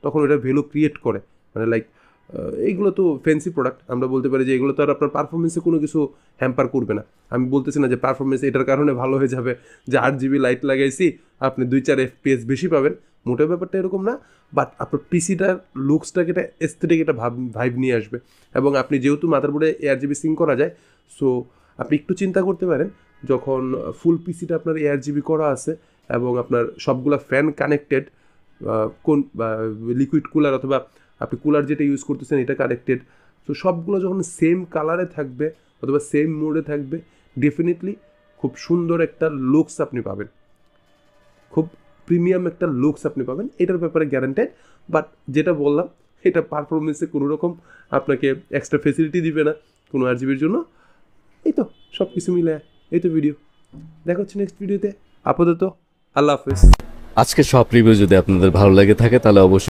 তখন ওটা value create করে। মানে লাইক এইগুলো তো ফ্যান্সি প্রোডাক্ট, আমরা বলতে পারি যে এগুলো তো আর আপনার পারফরমেন্সে কোনো কিছু হ্যাম্পার করবে না। আমি বলতেছি না যে পারফরমেন্স এটার কারণে ভালো হয়ে যাবে, যে 8 GB লাইট লাগাইছি আপনি 2-4 FPS বেশি পাবেন, মোটেও ব্যাপারটা এরকম না। বাট আপনার পিসিটার লুকসটাকে একটা এস্থেটিক একটা ভাইব নিয়ে আসবে। এবং আপনি যেহেতু মাদারবোর্ডে ARGB সিঙ্ক করা যায়, সো আপনি একটু চিন্তা করতে পারেন যখন ফুল পিসিটা আপনার ARGB করা আছে এবং আপনার সবগুলা ফ্যান কানেক্টেড, কোন লিকুইড কুলার অথবা আপনি কুলার যেটা ইউজ করতেছেন এটা কানেক্টেড, তো সবগুলো যখন সেম কালারে থাকবে অথবা সেম মোডে থাকবে, ডেফিনেটলি খুব সুন্দর একটা লুকস আপনি পাবেন, খুব প্রিমিয়াম একটা লুকস আপনি পাবেন, এটার ব্যাপারে গ্যারান্টেড। বাট যেটা বললাম এটা পারফরমেন্সে কোনো রকম আপনাকে এক্সট্রা ফেসিলিটি দিবে না কোনো RGBর জন্য। এই তো সব কিছু মিলে এই তো ভিডিও। দেখা হচ্ছে নেক্সট ভিডিওতে। আপাতত আল্লাহ হাফেজ। আজকে সব রিভিউ যদি আপনাদের ভালো লেগে থাকে তাহলে অবশ্যই